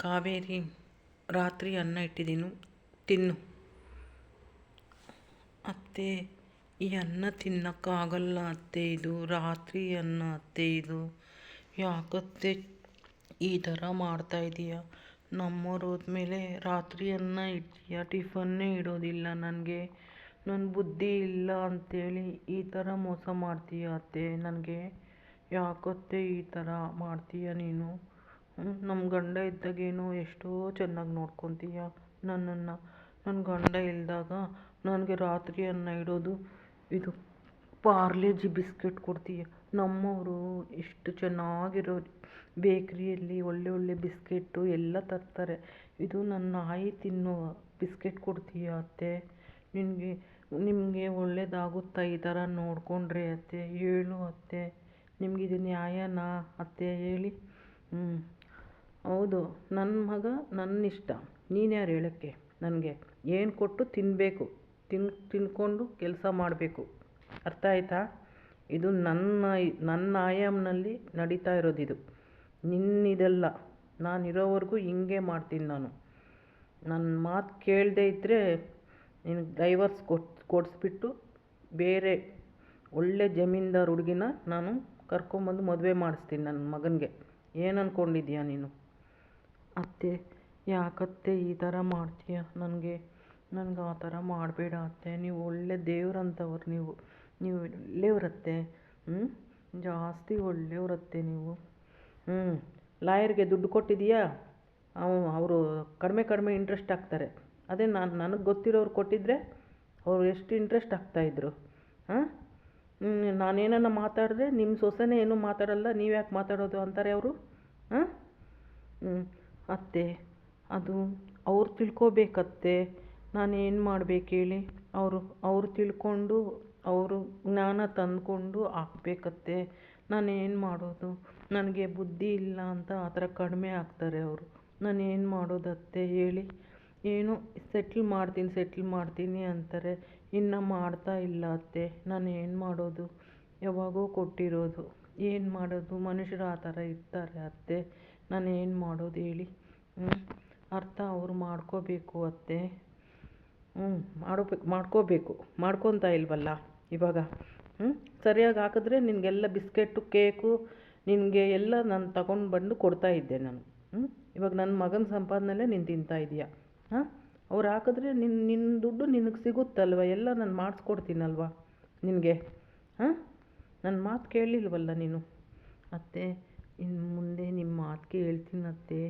ಕಾವೇರಿ, ರಾತ್ರಿ ಅನ್ನ ಇಟ್ಟಿದ್ದೀನಿ, ತಿನ್ನು. ಅತ್ತೆ, ಈ ಅನ್ನ ತಿನ್ನೋಕ್ಕಾಗಲ್ಲ ಅತ್ತೆ, ಇದು ರಾತ್ರಿ ಅನ್ನ ಅತ್ತೆ, ಇದು ಯಾಕತ್ತೆ ಈ ಥರ ಮಾಡ್ತಾಯಿದ್ದೀಯ? ನಮ್ಮವ್ರು ಹೋದ್ಮೇಲೆ ರಾತ್ರಿ ಅನ್ನ ಇಡ್ತೀಯ, ಟಿಫನ್ನೇ ಇಡೋದಿಲ್ಲ ನನಗೆ. ನನ್ನ ಬುದ್ಧಿ ಇಲ್ಲ ಅಂಥೇಳಿ ಈ ಥರ ಮೋಸ ಮಾಡ್ತೀಯ ಅತ್ತೆ ನನಗೆ. ಯಾಕತ್ತೆ ಈ ಥರ ಮಾಡ್ತೀಯ ನೀನು? ನಮ್ಮ ಗಂಡ ಇದ್ದಾಗೇನೋ ಎಷ್ಟೋ ಚೆನ್ನಾಗಿ ನೋಡ್ಕೊತೀಯ ನನ್ನನ್ನು. ನನ್ನ ಗಂಡ ಇಲ್ಲದಾಗ ನನಗೆ ರಾತ್ರಿ ಅನ್ನ ಇಡೋದು ಇದು ಪಾರ್ಲೇಜಿ ಬಿಸ್ಕೆಟ್ ಕೊಡ್ತೀಯ. ನಮ್ಮವರು ಎಷ್ಟು ಚೆನ್ನಾಗಿರೋ ಬೇಕ್ರಿಯಲ್ಲಿ ಒಳ್ಳೆ ಬಿಸ್ಕೆಟ್ಟು ಎಲ್ಲ ತರ್ತಾರೆ. ಇದು ನನ್ನ ನಾಯಿ ತಿನ್ನೋ ಬಿಸ್ಕೆಟ್ ಕೊಡ್ತೀಯ ಅತ್ತೆ? ನಿಮಗೆ ಒಳ್ಳೇದಾಗುತ್ತಾ ಈ ಥರ ನೋಡಿಕೊಂಡ್ರೆ ಅತ್ತೆ? ಹೇಳು ಅತ್ತೆ, ನಿಮಗಿದು ನ್ಯಾಯನಾ ಅತ್ತೆ ಹೇಳಿ? ಹೌದು, ನನ್ನ ಮಗ ನನ್ನ ಇಷ್ಟ, ನೀನ್ಯಾರು ಹೇಳೋಕ್ಕೆ ನನಗೆ? ಏನು ಕೊಟ್ಟು ತಿನ್ನಬೇಕು, ತಿನ್ಕೊಂಡು ಕೆಲಸ ಮಾಡಬೇಕು, ಅರ್ಥ ಆಯ್ತಾ? ಇದು ನನ್ನ ಆಯಾಮ್ನಲ್ಲಿ ನಡೀತಾ ಇರೋದಿದು, ನಿನ್ನಿದಲ್ಲ. ನಾನಿರೋವರೆಗೂ ಹಿಂಗೆ ಮಾಡ್ತೀನಿ ನಾನು. ನನ್ನ ಮಾತು ಕೇಳದೇ ಇದ್ದರೆ ನಿನಗೆ ಡೈವರ್ಸ್ ಕೊಡಿಸ್ಬಿಟ್ಟು ಬೇರೆ ಒಳ್ಳೆ ಜಮೀನ್ದಾರ್ ಹುಡುಗಿನ ನಾನು ಕರ್ಕೊಂಬಂದು ಮದುವೆ ಮಾಡಿಸ್ತೀನಿ ನನ್ನ ಮಗನಿಗೆ. ಏನು ಅಂದ್ಕೊಂಡಿದ್ದೀಯ ನೀನು? ಅತ್ತೆ, ಯಾಕತ್ತೆ ಈ ಥರ ಮಾಡ್ತೀಯ ನನಗೆ ಆ ಥರ ಮಾಡಬೇಡ ಅತ್ತೆ. ನೀವು ಒಳ್ಳೆ ದೇವ್ರಂಥವ್ರು, ನೀವು ಒಳ್ಳೆಯವರತ್ತೆ. ಜಾಸ್ತಿ ಒಳ್ಳೆಯವರತ್ತೆ ನೀವು. ಲಾಯರ್ಗೆ ದುಡ್ಡು ಕೊಟ್ಟಿದೀಯಾ? ಅವರು ಕಡಿಮೆ ಇಂಟ್ರೆಸ್ಟ್ ಹಾಕ್ತಾರೆ. ಅದೇ ನನಗೆ ಗೊತ್ತಿರೋರು ಕೊಟ್ಟಿದ್ದರೆ ಅವರು ಎಷ್ಟು ಇಂಟ್ರೆಸ್ಟ್ ಹಾಕ್ತಾಯಿದ್ರು? ನಾನೇನನ್ನ ಮಾತಾಡಿದ್ರೆ ನಿಮ್ಮ ಸೊಸೆನೇ ಏನೂ ಮಾತಾಡಲ್ಲ, ನೀವು ಯಾಕೆ ಮಾತಾಡೋದು ಅಂತಾರೆ ಅವರು. ಅತ್ತೆ, ಅದು ಅವ್ರು ತಿಳ್ಕೊಬೇಕತ್ತೆ. ನಾನೇನು ಮಾಡ್ಬೇಕು ಹೇಳಿ? ಅವರು ತಿಳ್ಕೊಂಡು ಅವರು ಜ್ಞಾನ ತಂದುಕೊಂಡು ಹಾಕ್ಬೇಕತ್ತೆ. ನಾನೇನು ಮಾಡೋದು? ನನಗೆ ಬುದ್ಧಿ ಇಲ್ಲ ಅಂತ ಆ ಥರ ಕಡಿಮೆ ಹಾಕ್ತಾರೆ ಅವರು. ನಾನೇನು ಮಾಡೋದತ್ತೆ ಹೇಳಿ? ಏನೋ ಸೆಟ್ಲ್ ಮಾಡ್ತೀನಿ ಅಂತಾರೆ, ಇನ್ನು ಮಾಡ್ತಾ ಇಲ್ಲ ಅತ್ತೆ. ನಾನೇನು ಮಾಡೋದು? ಯಾವಾಗೋ ಕೊಟ್ಟಿರೋದು, ಏನು ಮಾಡೋದು? ಮನುಷ್ಯರು ಆ ಥರ ಇರ್ತಾರೆ ಅತ್ತೆ. ನಾನೇನು ಮಾಡೋದು ಹೇಳಿ? ಅರ್ಥ ಅವ್ರು ಮಾಡ್ಕೋಬೇಕು ಅತ್ತೆ. ಮಾಡ್ಕೋಬೇಕು, ಮಾಡ್ಕೊತಾ ಇಲ್ವಲ್ಲ ಇವಾಗ. ಸರಿಯಾಗಿ ಹಾಕಿದ್ರೆ ನಿನಗೆಲ್ಲ ಬಿಸ್ಕೆಟು, ಕೇಕು, ನಿನಗೆ ಎಲ್ಲ ನಾನು ತಗೊಂಡು ಬಂದು ಕೊಡ್ತಾಯಿದ್ದೆ ನಾನು. ಇವಾಗ ನನ್ನ ಮಗನ ಸಂಪಾದನೆಯಲ್ಲೇ ನೀನು ತಿಂತಾಯಿದ್ದೀಯ. ಅವ್ರು ಹಾಕಿದ್ರೆ ನಿನ್ನ ದುಡ್ಡು ನಿನಗೆ ಸಿಗುತ್ತಲ್ವ, ಎಲ್ಲ ನಾನು ಮಾಡಿಸ್ಕೊಡ್ತೀನಲ್ವ ನಿನಗೆ. ನನ್ನ ಮಾತು ಕೇಳಲಿಲ್ವಲ್ಲ ನೀನು ಅತ್ತೆ. ಇನ್ನು ಮುಂದೆ ನಿಮ್ಮ ಮಾತು ಕೇಳ್ತೀನತ್ತೆ.